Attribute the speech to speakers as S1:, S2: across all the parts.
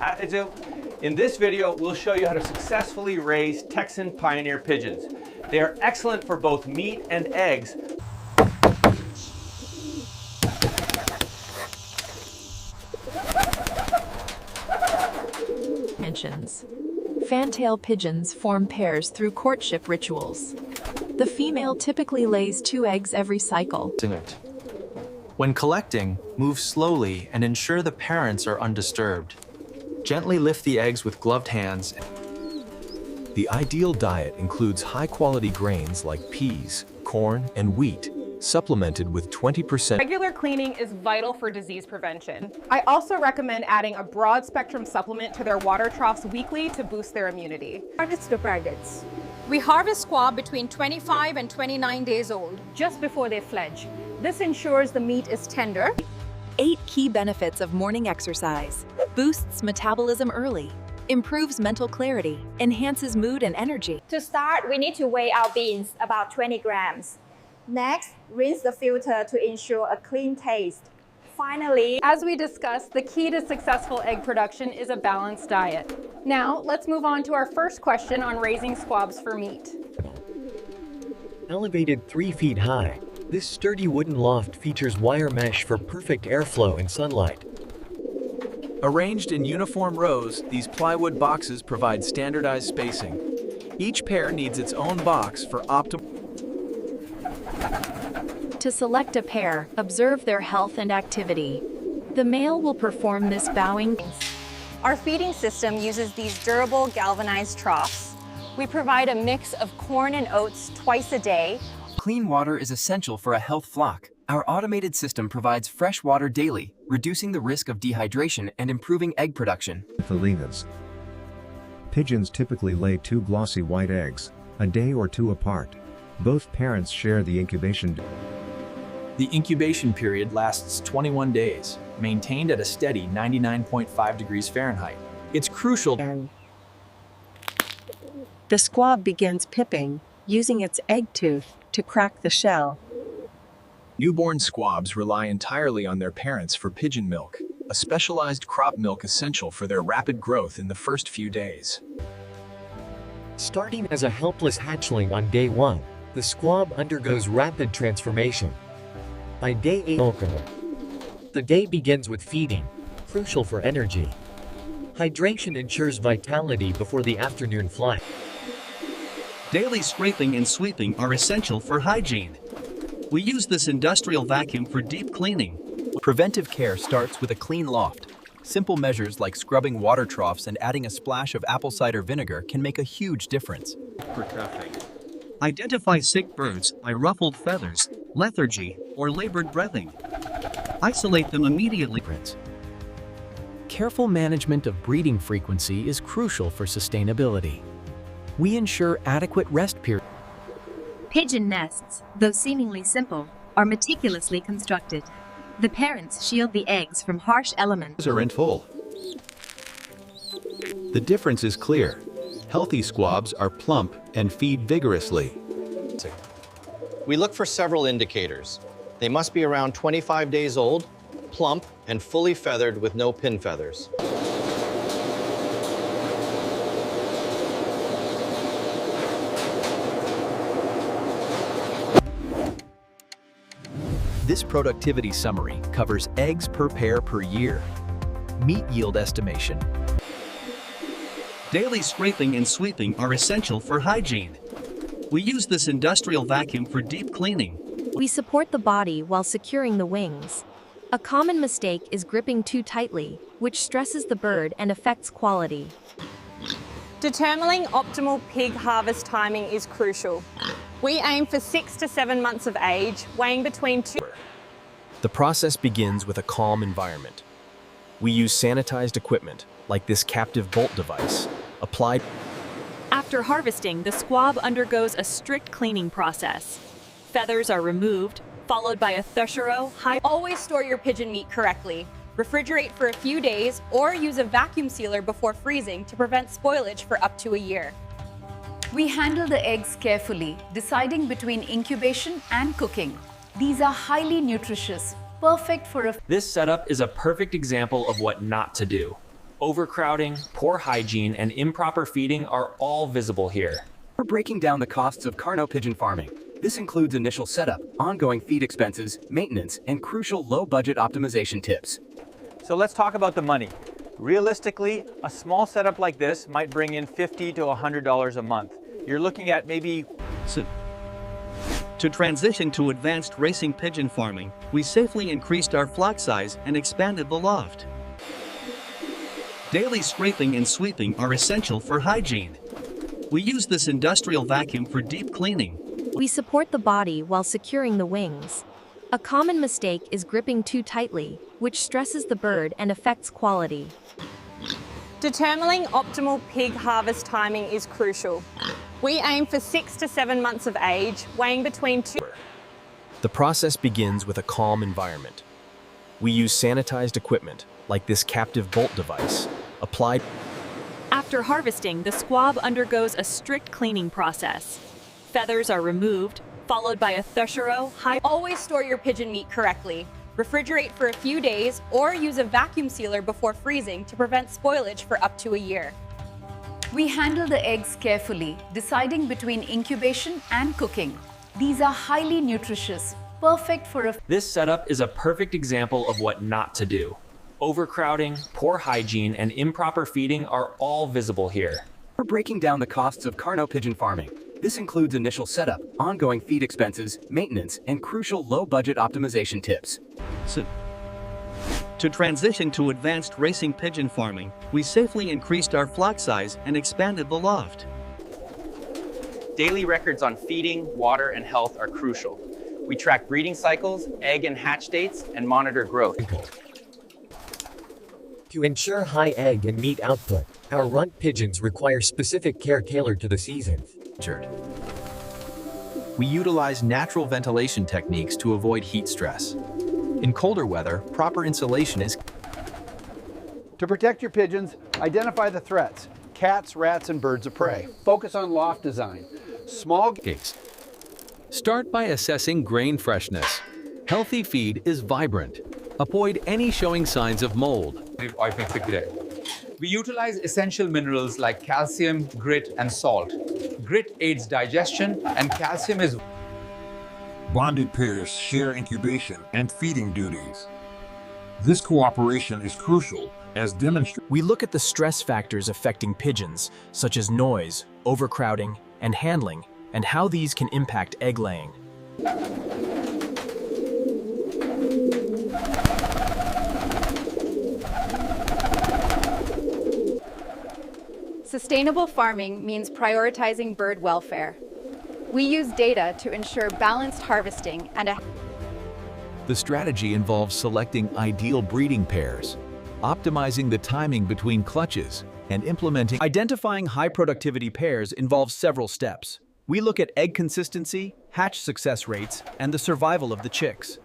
S1: In this video, we'll show you how to successfully raise Texan Pioneer pigeons. They are excellent for both meat and eggs.
S2: Mentions. Fantail pigeons form pairs through courtship rituals. The female typically lays 2 eggs every cycle.
S3: When collecting, move slowly and ensure the parents are undisturbed. Gently lift the eggs with gloved hands.
S4: The ideal diet includes high-quality grains like peas, corn, and wheat, supplemented with 20%.
S5: Regular cleaning is vital for disease prevention. I also recommend adding a broad spectrum supplement to their water troughs weekly to boost their immunity.
S6: Harvest the privates.
S7: We harvest squab between 25 and 29 days old.
S6: Just before they fledge. This ensures the meat is tender.
S2: 8 key benefits of morning exercise. Boosts metabolism early. Improves mental clarity. Enhances mood and energy.
S8: To start, we need to weigh our beans about 20 grams. Next, rinse the filter to ensure a clean taste. Finally,
S5: as we discussed, the key to successful egg production is a balanced diet. Now, let's move on to our first question on raising squabs for meat.
S9: Elevated 3 feet high, this sturdy wooden loft features wire mesh for perfect airflow and sunlight.
S3: Arranged in uniform rows, these plywood boxes provide standardized spacing. Each pair needs its own box for optimal.
S2: To select a pair, observe their health and activity. The male will perform this bowing.
S7: Our feeding system uses these durable galvanized troughs. We provide a mix of corn and oats twice a day.
S10: Clean water is essential for a health flock. Our automated system provides fresh water daily, reducing the risk of dehydration and improving egg production.
S4: Felinas. Pigeons typically lay 2 glossy white eggs, a day or 2 apart. Both parents share the incubation.
S3: The incubation period lasts 21 days, maintained at a steady 99.5 degrees Fahrenheit. It's crucial.
S11: The squab begins pipping, using its egg tooth to crack the shell.
S4: Newborn squabs rely entirely on their parents for pigeon milk, a specialized crop milk essential for their rapid growth in the first few days.
S9: Starting as a helpless hatchling on day 1, the squab undergoes rapid transformation. By day 8, the day begins with feeding, crucial for energy. Hydration ensures vitality before the afternoon flight.
S12: Daily scraping and sweeping are essential for hygiene. We use this industrial vacuum for deep cleaning.
S3: Preventive care starts with a clean loft. Simple measures like scrubbing water troughs and adding a splash of apple cider vinegar can make a huge difference.
S12: Identify sick birds by ruffled feathers, lethargy, or labored breathing. Isolate them immediately.
S10: Careful management of breeding frequency is crucial for sustainability. We ensure adequate rest periods.
S13: Pigeon nests, though seemingly simple, are meticulously constructed. The parents shield the eggs from harsh elements.
S14: Are in full. The difference is clear. Healthy squabs are plump and feed vigorously.
S15: We look for several indicators. They must be around 25 days old, plump, and fully feathered with no pin feathers.
S3: This productivity summary covers eggs per pair per year, meat yield estimation.
S12: Daily scraping and sweeping are essential for hygiene. We use this industrial vacuum for deep cleaning.
S2: We support the body while securing the wings. A common mistake is gripping too tightly, which stresses the bird and affects quality.
S5: Determining optimal pig harvest timing is crucial. We aim for 6 to 7 months of age, weighing between 2.
S3: The process begins with a calm environment. We use sanitized equipment, like this captive bolt device, applied.
S16: After harvesting, the squab undergoes a strict cleaning process. Feathers are removed, followed by a thorough,
S5: Always store your pigeon meat correctly. Refrigerate for a few days or use a vacuum sealer before freezing to prevent spoilage for up to a year.
S17: We handle the eggs carefully, deciding between incubation and cooking. These are highly nutritious, perfect for a...
S18: This setup is a perfect example of what not to do. Overcrowding, poor hygiene, and improper feeding are all visible here.
S10: We're breaking down the costs of Carno pigeon farming. This includes initial setup, ongoing feed expenses, maintenance, and crucial low-budget optimization tips.
S1: So let's talk about the money. Realistically, a small setup like this might bring in $50 to $100 a month. You're looking at maybe...
S12: To transition to advanced racing pigeon farming, we safely increased our flock size and expanded the loft. Daily scraping and sweeping are essential for hygiene. We use this industrial vacuum for deep cleaning.
S19: We support the body while securing the wings. A common mistake is gripping too tightly, which stresses the bird and affects quality.
S5: Determining optimal pig harvest timing is crucial. We aim for 6 to 7 months of age, weighing between 2.
S20: The process begins with a calm environment. We use sanitized equipment, like this captive bolt device, applied.
S16: After harvesting, the squab undergoes a strict cleaning process. Feathers are removed, followed by a thorough high.
S7: Always store your pigeon meat correctly. Refrigerate for a few days or use a vacuum sealer before freezing to prevent spoilage for up to a year.
S17: We handle the eggs carefully, deciding between incubation and cooking. These are highly nutritious, perfect for a...
S18: This setup is a perfect example of what not to do. Overcrowding, poor hygiene, and improper feeding are all visible here.
S10: We're breaking down the costs of Carno pigeon farming. This includes initial setup, ongoing feed expenses, maintenance, and crucial low-budget optimization tips.
S12: To transition to advanced racing pigeon farming, we safely increased our flock size and expanded the loft.
S1: Daily records on feeding, water, and health are crucial. We track breeding cycles, egg and hatch dates, and monitor growth.
S9: To ensure high egg and meat output, our runt pigeons require specific care tailored to the season.
S4: We utilize natural ventilation techniques to avoid heat stress. In colder weather, proper insulation is...
S21: To protect your pigeons, identify the threats: cats, rats, and birds of prey. Focus on loft design. Small
S14: gates. Start by assessing grain freshness. Healthy feed is vibrant. Avoid any showing signs of mold.
S22: We utilize essential minerals like calcium, grit, and salt. Grit aids digestion, and calcium is...
S23: Bonded pairs share incubation and feeding duties. This cooperation is crucial, as demonstrated.
S20: We look at the stress factors affecting pigeons, such as noise, overcrowding, and handling, and how these can impact egg laying.
S6: Sustainable farming means prioritizing bird welfare. We use data to ensure balanced harvesting and a...
S14: The strategy involves selecting ideal breeding pairs, optimizing the timing between clutches, and implementing...
S3: Identifying high productivity pairs involves several steps. We look at egg consistency, hatch success rates, and the survival of the chicks.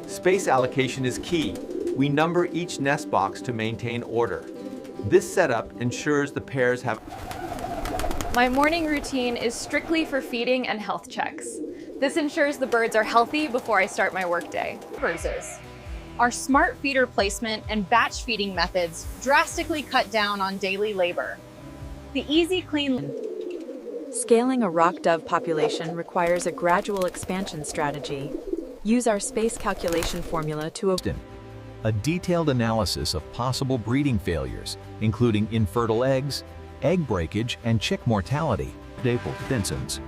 S1: Space allocation is key. We number each nest box to maintain order. This setup ensures the pairs have...
S6: My morning routine is strictly for feeding and health checks. This ensures the birds are healthy before I start my workday.
S7: Our smart feeder placement and batch feeding methods drastically cut down on daily labor. The easy clean...
S2: Scaling a rock dove population requires a gradual expansion strategy. Use our space calculation formula to...
S14: A detailed analysis of possible breeding failures, including infertile eggs, egg breakage, and chick mortality. Vinson's.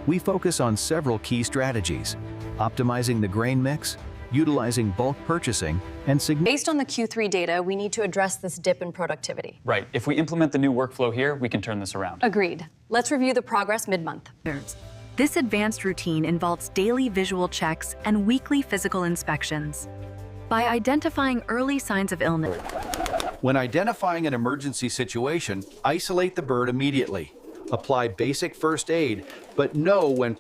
S14: We focus on several key strategies: optimizing the grain mix, utilizing bulk purchasing, and
S7: Based on the Q3 data, we need to address this dip in productivity.
S24: Right. If we implement the new workflow here, we can turn this around.
S7: Agreed. Let's review the progress mid-month.
S16: This advanced routine involves daily visual checks and weekly physical inspections. By identifying early signs of illness.
S21: When identifying an emergency situation, isolate the bird immediately. Apply basic first aid, but know when...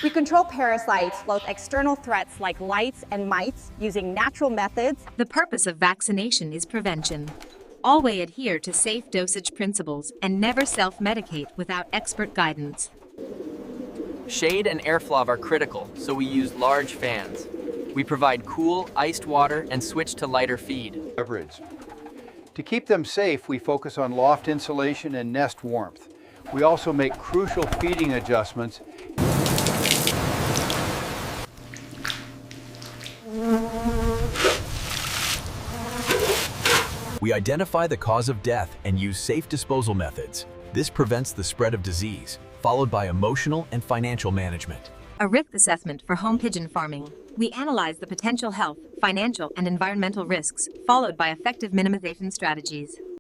S8: We control parasites, both external threats like lice and mites, using natural methods.
S13: The purpose of vaccination is prevention. Always adhere to safe dosage principles and never self-medicate without expert guidance.
S25: Shade and airflow are critical, so we use large fans.
S1: We provide cool, iced water and switch to lighter feed.
S21: Beverage. To keep them safe, we focus on loft insulation and nest warmth. We also make crucial feeding adjustments.
S14: We identify the cause of death and use safe disposal methods. This prevents the spread of disease, followed by emotional and financial management.
S13: A risk assessment for home pigeon farming. We analyze the potential health, financial, and environmental risks, followed by effective minimization strategies.